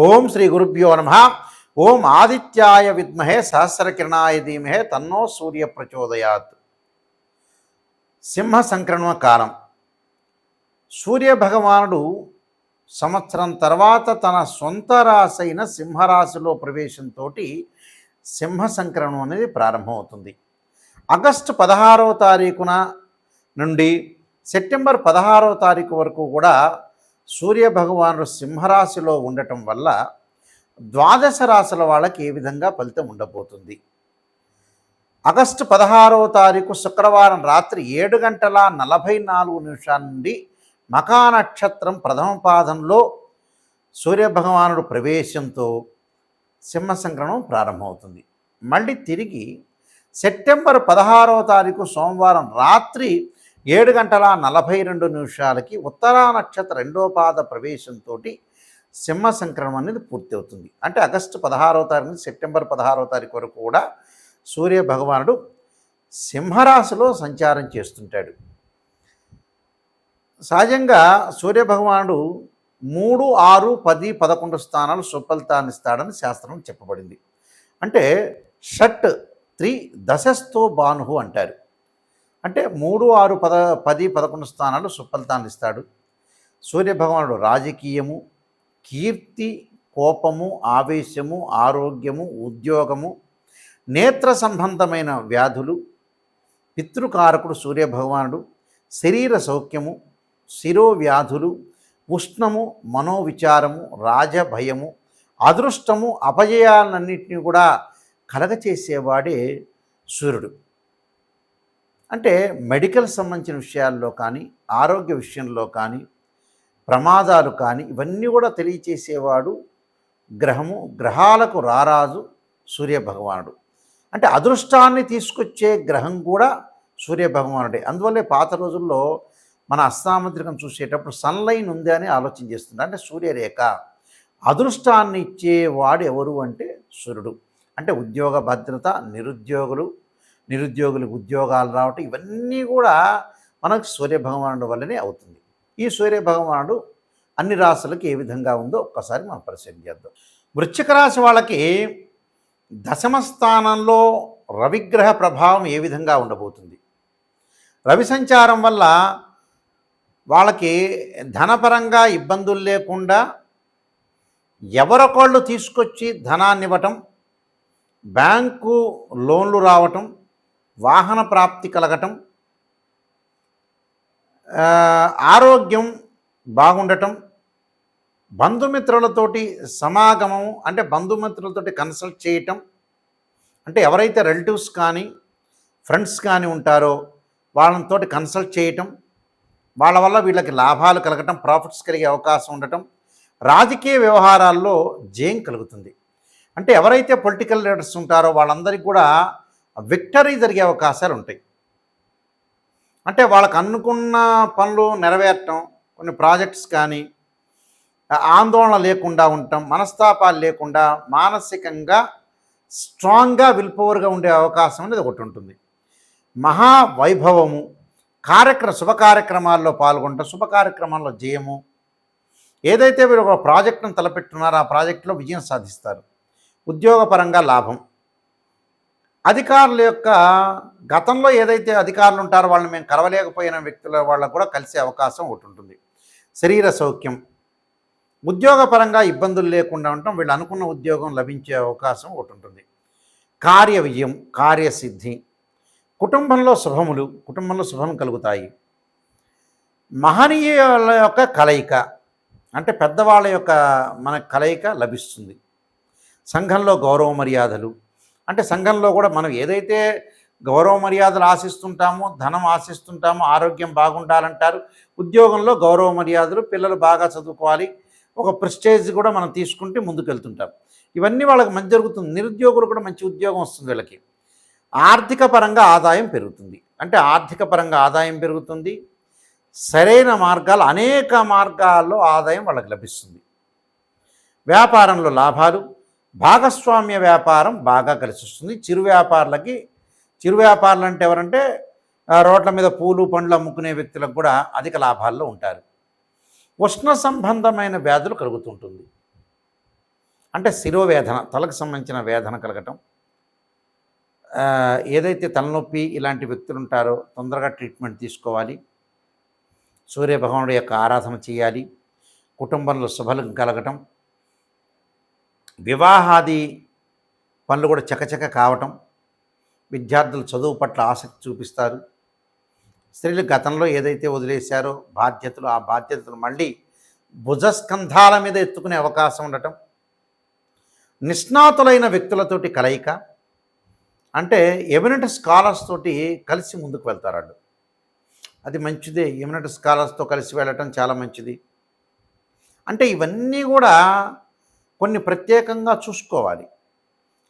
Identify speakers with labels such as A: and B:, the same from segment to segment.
A: ఓం శ్రీ గురుభ్యో నమ. ఓం ఆదిత్యాయ విద్మహే సహస్రకిరణాయ ధీమహే తన్నో సూర్య ప్రచోదయాత్. సింహ సంక్రమణ కాలం. సూర్య భగవానుడు సంవత్సరం తర్వాత తన సొంత రాశి అయిన సింహరాశిలో ప్రవేశంతో సింహ సంక్రమణం అనేది ప్రారంభమవుతుంది. ఆగస్టు 16వ తారీఖున నుండి సెప్టెంబర్ 16వ తారీఖు వరకు కూడా సూర్యభగవానుడు సింహరాశిలో ఉండటం వల్ల ద్వాదశ రాశుల వాళ్ళకి ఏ విధంగా ఫలితం ఉండబోతుంది. ఆగస్టు 16వ తారీఖు శుక్రవారం రాత్రి 7:44 నుండి మఖా నక్షత్రం ప్రథమ పాదంలో సూర్యభగవానుడు ప్రవేశంతో సింహ సంక్రమణం ప్రారంభమవుతుంది. మళ్ళీ తిరిగి సెప్టెంబర్ 16వ తారీఖు సోమవారం రాత్రి 7:42 ఉత్తరా నక్షత్ర రెండో పాద ప్రవేశంతో సింహ సంక్రమణం అనేది పూర్తి అవుతుంది. అంటే ఆగస్టు 16వ తారీఖు నుంచి సెప్టెంబర్ 16వ తారీఖు వరకు కూడా సూర్య భగవానుడు సింహరాశిలో సంచారం చేస్తుంటాడు. సహజంగా సూర్య భగవానుడు 3, 6, 10, 11 స్థానాలు సుఫలితాన్ని ఇస్తాడని శాస్త్రం చెప్పబడింది. అంటే షట్ 3 దశస్థో భాను అంటారు. అంటే 3, 6, 10, 11 స్థానాలు సుఫలితాన్ని ఇస్తాడు. సూర్యభగవానుడు రాజకీయము, కీర్తి, కోపము, ఆవేశము, ఆరోగ్యము, ఉద్యోగము, నేత్ర సంబంధమైన వ్యాధులు, పితృకారకుడు సూర్యభగవానుడు, శరీర సౌఖ్యము, శిరోవ్యాధులు, ఉష్ణము, మనోవిచారము, రాజభయము, అదృష్టము, అపజయాలన్నింటినీ కూడా కలగచేసేవాడే సూర్యుడు. అంటే మెడికల్ సంబంధించిన విషయాల్లో కానీ, ఆరోగ్య విషయంలో కానీ, ప్రమాదాలు కానీ ఇవన్నీ కూడా తెలియచేసేవాడు గ్రహము. గ్రహాలకు రారాజు సూర్యభగవానుడు. అంటే అదృష్టాన్ని తీసుకొచ్చే గ్రహం కూడా సూర్యభగవానుడే. అందువల్లే పాత రోజుల్లో మన అస్తాముద్రికం చూసేటప్పుడు సన్లైన్ ఉంది అని ఆలోచన చేస్తుంది. అంటే సూర్యరేఖ అదృష్టాన్ని ఇచ్చేవాడు ఎవరు అంటే సూర్యుడు. అంటే ఉద్యోగ భద్రత, నిరుద్యోగులకు ఉద్యోగాలు రావటం ఇవన్నీ కూడా మనకు సూర్యభగవానుడు వల్లనే అవుతుంది. ఈ సూర్యభగవానుడు అన్ని రాశులకు ఏ విధంగా ఉందో ఒక్కసారి మనం పరిశీలన చేద్దాం. వృశ్చిక రాశి వాళ్ళకి దశమ స్థానంలో రవిగ్రహ ప్రభావం ఏ విధంగా ఉండబోతుంది. రవి సంచారం వల్ల వాళ్ళకి ధనపరంగా ఇబ్బందులు లేకుండా ఎవరొకళ్ళు తీసుకొచ్చి ధనాన్ని ఇవ్వటం, బ్యాంకు లోన్లు రావటం, వాహన ప్రాప్తి కలగటం, ఆరోగ్యం బాగుండటం, బంధుమిత్రులతోటి సమాగమం, అంటే బంధుమిత్రులతోటి కన్సల్ట్ చేయటం, అంటే ఎవరైతే రిలేటివ్స్ కానీ ఫ్రెండ్స్ కానీ ఉంటారో వాళ్ళతోటి కన్సల్ట్ చేయటం, వాళ్ళ వల్ల వీళ్ళకి లాభాలు కలగటం, ప్రాఫిట్స్ కలిగే అవకాశం ఉండటం, రాజకీయ వ్యవహారాల్లో జయం కలుగుతుంది. అంటే ఎవరైతే పొలిటికల్ లీడర్స్ ఉంటారో వాళ్ళందరికీ కూడా విక్టరీ జరిగే అవకాశాలు ఉంటాయి. అంటే వాళ్ళకు అనుకున్న పనులు నెరవేరటం, కొన్ని ప్రాజెక్ట్స్ కానీ ఆందోళన లేకుండా ఉండటం, మనస్తాపాలు లేకుండా మానసికంగా స్ట్రాంగ్గా విల్ పవర్గా ఉండే అవకాశం అనేది ఒకటి ఉంటుంది. మహావైభవము, శుభ కార్యక్రమాల్లో పాల్గొనటం, శుభ కార్యక్రమాల్లో జయము, ఏదైతే వీరు ఒక ప్రాజెక్టును తలపెట్టున్నారో ఆ ప్రాజెక్టులో విజయం సాధిస్తారు. ఉద్యోగపరంగా లాభం, అధికారుల యొక్క గతంలో ఏదైతే అధికారులు ఉంటారో వాళ్ళని మేము కలవలేకపోయిన వ్యక్తుల వాళ్ళకు కూడా కలిసే అవకాశం ఒకటి ఉంటుంది. శరీర సౌఖ్యం, ఉద్యోగపరంగా ఇబ్బందులు లేకుండా ఉండటం, వీళ్ళు అనుకున్న ఉద్యోగం లభించే అవకాశం ఒకటి ఉంటుంది. కార్య విజయం, కార్యసిద్ధి, కుటుంబంలో శుభం కలుగుతాయి. మహనీయుల యొక్క కలయిక, అంటే పెద్దవాళ్ళ యొక్క మన కలయిక లభిస్తుంది. సంఘంలో గౌరవ మర్యాదలు, అంటే సంఘంలో కూడా మనం ఏదైతే గౌరవ మర్యాదలు ఆశిస్తుంటామో, ధనం ఆశిస్తుంటామో, ఆరోగ్యం బాగుండాలంటారు, ఉద్యోగంలో గౌరవ మర్యాదలు, పిల్లలు బాగా చదువుకోవాలి, ఒక ప్రెస్టేజ్ కూడా మనం తీసుకుంటే ముందుకెళ్తుంటాం. ఇవన్నీ వాళ్ళకి మంచి జరుగుతుంది. నిరుద్యోగులు కూడా మంచి ఉద్యోగం వస్తుంది వీళ్ళకి. ఆర్థిక పరంగా ఆదాయం పెరుగుతుంది. అంటే ఆర్థిక పరంగా ఆదాయం పెరుగుతుంది. సరైన మార్గాలు, అనేక మార్గాల్లో ఆదాయం వాళ్ళకి లభిస్తుంది. వ్యాపారంలో లాభాలు, భాగస్వామ్య వ్యాపారం బాగా కలిసి వస్తుంది. చిరు వ్యాపారులు అంటే ఎవరంటే రోడ్ల మీద పూలు పండ్లు అమ్ముకునే వ్యక్తులకు కూడా అధిక లాభాల్లో ఉంటారు. ఉష్ణ సంబంధమైన వ్యాధులు కలుగుతుంటుంది. అంటే శిరోవేదన, తలకు సంబంధించిన వేదన కలగటం, ఏదైతే తలనొప్పి ఇలాంటి వ్యక్తులు ఉంటారో తొందరగా ట్రీట్మెంట్ తీసుకోవాలి. సూర్యభగవానుడి యొక్క ఆరాధన చేయాలి. కుటుంబంలో శుభలం కలగటం, వివాహాది పనులు కూడా చకచక కావటం, విద్యార్థులు చదువు పట్ల ఆసక్తి చూపిస్తారు. స్త్రీలు గతంలో ఏదైతే వదిలేశారో బాధ్యతలు, ఆ బాధ్యతలు మళ్ళీ భుజస్కంధాల మీద ఎత్తుకునే అవకాశం ఉండటం, నిష్ణాతులైన వ్యక్తులతోటి కలయిక, అంటే ఎమినెంట్ స్కాలర్స్ తోటి కలిసి ముందుకు వెళ్తారు. అది మంచిదే. ఎమినెంట్ స్కాలర్స్తో కలిసి వెళ్ళటం చాలా మంచిది. అంటే ఇవన్నీ కూడా కొన్ని ప్రత్యేకంగా చూసుకోవాలి.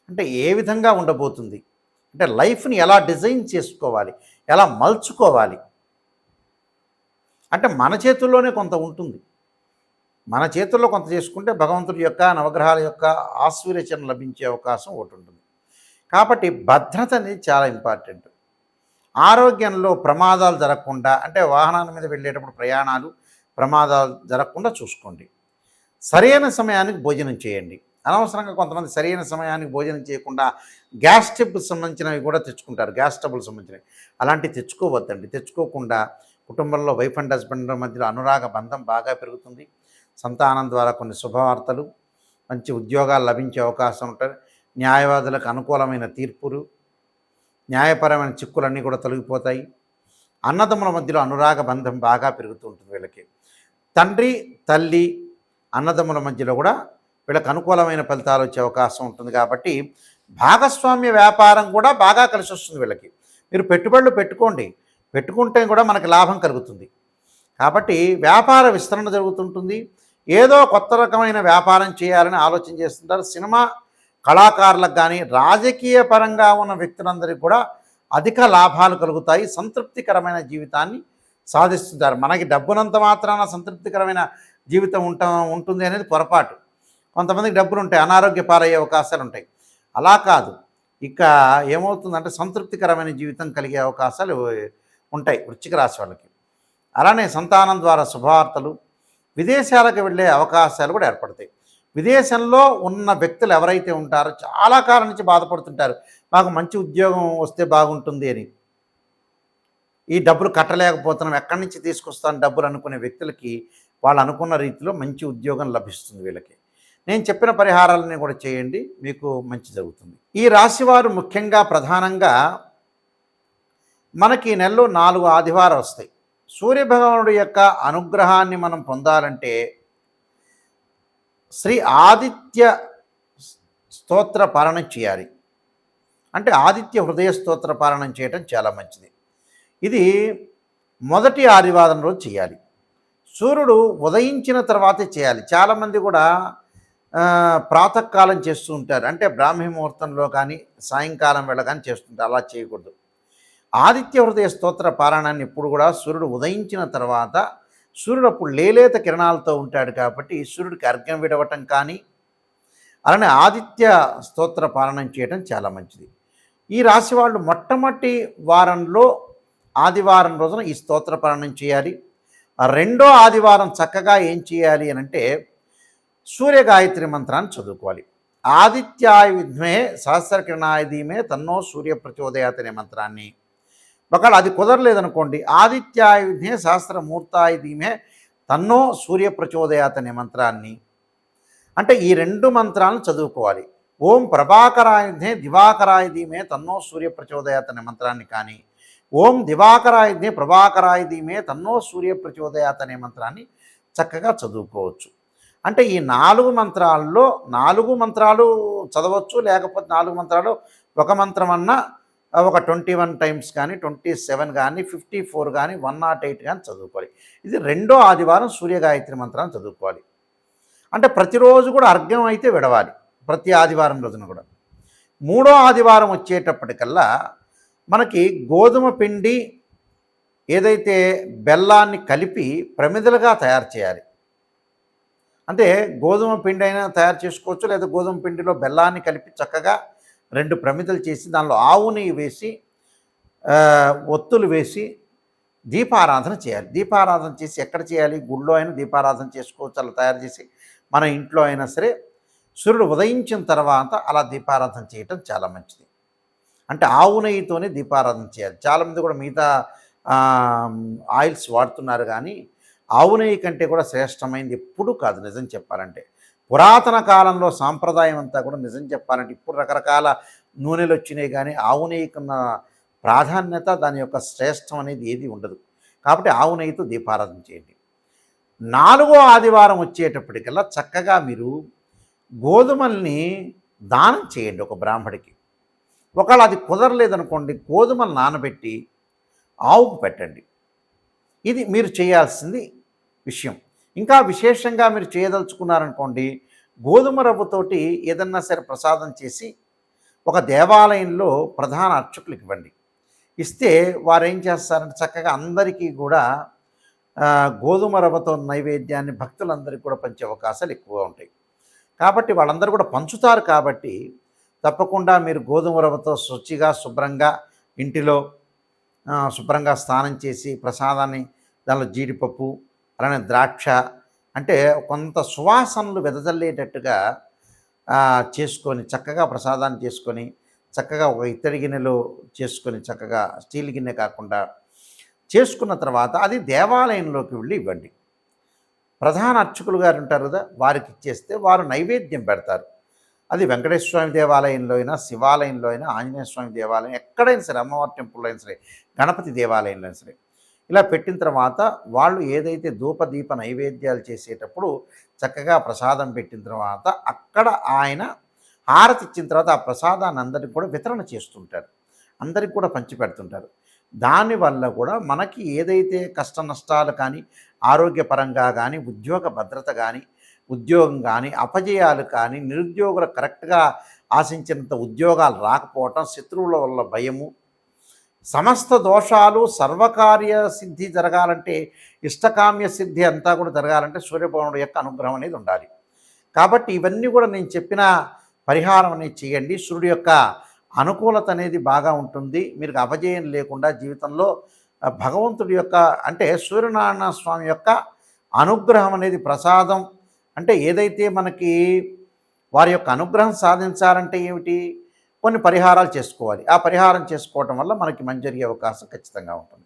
A: అంటే ఏ విధంగా ఉండబోతుంది, అంటే లైఫ్ని ఎలా డిజైన్ చేసుకోవాలి, ఎలా మలుచుకోవాలి, అంటే మన చేతుల్లోనే కొంత ఉంటుంది. మన చేతుల్లో కొంత చేసుకుంటే భగవంతుడి యొక్క నవగ్రహాల యొక్క ఆశీర్వచనం లభించే అవకాశం ఒకటి ఉంటుంది. కాబట్టి భద్రత అనేది చాలా ఇంపార్టెంట్. ఆరోగ్యంలో ప్రమాదాలు జరగకుండా, అంటే వాహనాల మీద వెళ్ళేటప్పుడు ప్రయాణాలు ప్రమాదాలు జరగకుండా చూసుకోండి. సరైన సమయానికి భోజనం చేయండి. అనవసరంగా కొంతమంది సరైన సమయానికి భోజనం చేయకుండా గ్యాస్ ట్రబుల్ సంబంధించినవి కూడా తెచ్చుకుంటారు. గ్యాస్ ట్రబుల్ సంబంధించినవి అలాంటివి తెచ్చుకోవద్దండి. తెచ్చుకోకుండా కుటుంబంలో వైఫ్ అండ్ హస్బెండ్ మధ్యలో అనురాగ బంధం బాగా పెరుగుతుంది. సంతానం ద్వారా కొన్ని శుభవార్తలు, మంచి ఉద్యోగాలు లభించే అవకాశం ఉంటుంది. న్యాయవాదులకు అనుకూలమైన తీర్పులు, న్యాయపరమైన చిక్కులన్నీ కూడా తొలగిపోతాయి. అన్నదమ్ముల మధ్యలో అనురాగ బంధం బాగా పెరుగుతూ ఉంటుంది. వీళ్ళకి తండ్రి తల్లి అన్నదమ్ముల మధ్యలో కూడా వీళ్ళకి అనుకూలమైన ఫలితాలు వచ్చే అవకాశం ఉంటుంది. కాబట్టి భాగస్వామ్య వ్యాపారం కూడా బాగా కలిసి వస్తుంది వీళ్ళకి. మీరు పెట్టుబడులు పెట్టుకోండి, పెట్టుకుంటే కూడా మనకి లాభం కలుగుతుంది. కాబట్టి వ్యాపార విస్తరణ జరుగుతుంటుంది. ఏదో కొత్త రకమైన వ్యాపారం చేయాలని ఆలోచన చేస్తుంటారు. సినిమా కళాకారులకు కానీ రాజకీయ పరంగా ఉన్న వ్యక్తులందరికీ కూడా అధిక లాభాలు కలుగుతాయి. సంతృప్తికరమైన జీవితాన్ని సాధిస్తుంటారు. మనకి డబ్బునంత మాత్రాన సంతృప్తికరమైన జీవితం ఉంటుంది అనేది పొరపాటు. కొంతమందికి డబ్బులు ఉంటాయి, అనారోగ్య పాలయ్యే అవకాశాలు ఉంటాయి. అలా కాదు, ఇక ఏమవుతుందంటే సంతృప్తికరమైన జీవితం కలిగే అవకాశాలు ఉంటాయి వృశ్చిక రాశి వాళ్ళకి. అలానే సంతానం ద్వారా శుభవార్తలు, విదేశాలకు వెళ్ళే అవకాశాలు కూడా ఏర్పడతాయి. విదేశంలో ఉన్న వ్యక్తులు ఎవరైతే ఉంటారో చాలా కాలం నుంచి బాధపడుతుంటారు, మాకు మంచి ఉద్యోగం వస్తే బాగుంటుంది అని. ఈ డబ్బులు కట్టలేకపోతున్నాం, ఎక్కడి నుంచి తీసుకొస్తాను డబ్బులు అనుకునే వ్యక్తులకి వాళ్ళు అనుకున్న రీతిలో మంచి ఉద్యోగం లభిస్తుంది. వీళ్ళకి నేను చెప్పిన పరిహారాలని కూడా చేయండి, మీకు మంచి జరుగుతుంది. ఈ రాశివారు ముఖ్యంగా ప్రధానంగా మనకి నెలలో 4 ఆదివారాలు వస్తాయి. సూర్యభగవానుడి యొక్క అనుగ్రహాన్ని మనం పొందాలంటే శ్రీ ఆదిత్య స్తోత్ర పారాయణం చేయాలి. అంటే ఆదిత్య హృదయ స్తోత్ర పారాయణం చేయటం చాలా మంచిది. ఇది మొదటి ఆదివారం రోజు చేయాలి. సూర్యుడు ఉదయించిన తర్వాతే చేయాలి. చాలామంది కూడా ప్రాతకాలం చేస్తూ ఉంటారు, అంటే బ్రాహ్మీ ముహూర్తంలో కానీ సాయంకాలం వేళ కానీ చేస్తుంటారు. అలా చేయకూడదు. ఆదిత్య హృదయ స్తోత్ర పారాయణాన్ని ఎప్పుడు కూడా సూర్యుడు ఉదయించిన తర్వాత, సూర్యుడు అప్పుడు లేలేత కిరణాలతో ఉంటాడు కాబట్టి సూర్యుడికి అర్ఘ్యం విడవటం కానీ, అలానే ఆదిత్య స్తోత్ర పారాయణం చేయడం చాలా మంచిది. ఈ రాశి వాళ్ళు మొట్టమొదటి వారంలో ఆదివారం రోజున ఈ స్తోత్ర పారాయణం చేయాలి. రెండో ఆదివారం చక్కగా ఏం చేయాలి అని అంటే సూర్య గాయత్రి మంత్రాన్ని చదువుకోవాలి. ఆదిత్యాయ విద్మే సహస్రకిరణాయ ధీమే తన్నో సూర్య ప్రచోదయాత్ అనే మంత్రాన్ని, ఒకవేళ అది కుదరలేదనుకోండి ఆదిత్యాయ విద్మే సహస్రమూర్తాయ ధీమే తన్నో సూర్య ప్రచోదయాత్ అనే మంత్రాన్ని, అంటే ఈ 2 మంత్రాలను చదువుకోవాలి. ఓం ప్రభాకరాయ విద్మే దివాకరాయ ధీమే తన్నో సూర్య ప్రచోదయాత్ అనే మంత్రాన్ని కానీ, ఓం దివాకరాయ విద్మే ప్రభాకరాయ ధీమే తన్నో సూర్య ప్రచోదయాత్ అనే మంత్రాన్ని చక్కగా చదువుకోవచ్చు. అంటే ఈ 4 మంత్రాల్లో 4 మంత్రాలు చదవచ్చు, లేకపోతే 4 మంత్రాలు ఒక మంత్రం అన్నా ఒక 21 టైమ్స్ కానీ 27 కానీ 54 కానీ 108 కానీ చదువుకోవాలి. ఇది రెండో ఆదివారం సూర్యగాయత్రి మంత్రాన్ని చదువుకోవాలి. అంటే ప్రతిరోజు కూడా అర్ఘ్యం అయితే విడవాలి, ప్రతి ఆదివారం రోజున కూడా. మూడో ఆదివారం వచ్చేటప్పటికల్లా మనకి గోధుమ పిండి ఏదైతే బెల్లాన్ని కలిపి ప్రమిదలుగా తయారు చేయాలి. అంటే గోధుమ పిండి అయినా తయారు చేసుకోవచ్చు, లేదా గోధుమ పిండిలో బెల్లాన్ని కలిపి చక్కగా 2 ప్రమిదలు చేసి దానిలో ఆవు నెయ్యి వేసి ఒత్తులు వేసి దీపారాధన చేయాలి. దీపారాధన చేసి ఎక్కడ చేయాలి? గుళ్ళో అయినా దీపారాధన చేసుకోవచ్చు. అలా తయారు చేసి మన ఇంట్లో అయినా సరే సూర్యుడు ఉదయించిన తర్వాత అలా దీపారాధన చేయటం చాలా మంచిది. అంటే ఆవు నెయ్యితోనే దీపారాధన చేయాలి. చాలామంది కూడా మిగతా ఆయిల్స్ వాడుతున్నారు కానీ ఆవు నెయ్యి కంటే కూడా శ్రేష్టమైనది ఎప్పుడూ కాదు నిజం చెప్పాలంటే. పురాతన కాలంలో సాంప్రదాయం అంతా కూడా నిజం చెప్పాలంటే ఇప్పుడు రకరకాల నూనెలు వచ్చినాయి కానీ ఆవు నెయ్యికున్న ప్రాధాన్యత దాని యొక్క శ్రేష్టం అనేది ఏది ఉండదు. కాబట్టి ఆవు నెయ్యితో దీపారాధన చేయండి. 4వ ఆదివారం వచ్చేటప్పటికల్లా చక్కగా మీరు గోధుమల్ని దానం చేయండి ఒక బ్రాహ్మడికి. ఒకవేళ అది కుదరలేదనుకోండి గోధుమలు నానబెట్టి ఆవుకు పెట్టండి. ఇది మీరు చేయాల్సింది విషయం. ఇంకా విశేషంగా మీరు చేయదలుచుకున్నారనుకోండి గోధుమ రవ్వతోటి ఏదన్నా సరే ప్రసాదం చేసి ఒక దేవాలయంలో ప్రధాన అర్చకులకు ఇవ్వండి. ఇస్తే వారు ఏం చేస్తారంటే చక్కగా అందరికీ కూడా గోధుమ రవ్వతో నైవేద్యాన్ని భక్తులందరికీ కూడా పంచే అవకాశాలు ఎక్కువగా ఉంటాయి. కాబట్టి వాళ్ళందరూ కూడా పంచుతారు. కాబట్టి తప్పకుండా మీరు గోధుమ రవ్వతో శుచిగా శుభ్రంగా ఇంటిలో శుభ్రంగా స్నానం చేసి ప్రసాదాన్ని దానిలో జీడిపప్పు అలానే ద్రాక్ష అంటే కొంత సువాసనలు వెదజల్లేటట్టుగా చేసుకొని చక్కగా ప్రసాదాన్ని చేసుకొని చక్కగా ఒక ఇత్తడి గిన్నెలో చేసుకొని చక్కగా స్టీల్ గిన్నె కాకుండా చేసుకున్న తర్వాత అది దేవాలయంలోకి వెళ్ళి ఇవ్వండి. ప్రధాన అర్చకులు గారు ఉంటారు కదా వారికి ఇచ్చేస్తే వారు నైవేద్యం పెడతారు. అది వెంకటేశ్వర స్వామి దేవాలయంలో అయినా శివాలయంలో అయినా ఆంజనేయ స్వామి దేవాలయం ఎక్కడైనా సరే అమ్మవారి టెంపుల్లో అయినా సరే గణపతి దేవాలయంలో అయినా సరే ఇలా పెట్టిన తర్వాత వాళ్ళు ఏదైతే ధూపదీప నైవేద్యాలు చేసేటప్పుడు చక్కగా ప్రసాదం పెట్టిన తర్వాత అక్కడ ఆయన హారతి ఇచ్చిన తర్వాత ఆ ప్రసాదాన్ని అందరికి కూడా వితరణ చేస్తుంటారు. అందరికి కూడా పంచిపెడుతుంటారు. దానివల్ల కూడా మనకి ఏదైతే కష్ట నష్టాలు కానీ ఆరోగ్యపరంగా కానీ ఉద్యోగ భద్రత కానీ ఉద్యోగం కానీ అపజయాలు కానీ నిరుద్యోగులు కరెక్ట్గా ఆశించినంత ఉద్యోగాలు రాకపోవటం శత్రువుల వల్ల భయము సమస్త దోషాలు సర్వకార్య సిద్ధి జరగాలంటే ఇష్టకామ్య సిద్ధి అంతా కూడా జరగాలంటే సూర్యభగవానుడి యొక్క అనుగ్రహం అనేది ఉండాలి. కాబట్టి ఇవన్నీ కూడా నేను చెప్పిన పరిహారం అనేది చేయండి. సూర్యుడి యొక్క అనుకూలత అనేది బాగా ఉంటుంది. మీరు అపజయం లేకుండా జీవితంలో భగవంతుడి యొక్క అంటే సూర్యనారాయణ స్వామి యొక్క అనుగ్రహం అనేది ప్రసాదం అంటే ఏదైతే మనకి వారి యొక్క అనుగ్రహం సాధించాలంటే ఏమిటి కొన్ని పరిహారాలు చేసుకోవాలి. ఆ పరిహారం చేసుకోవటం వల్ల మనకి మంచి జరిగే అవకాశం ఖచ్చితంగా ఉంటుంది.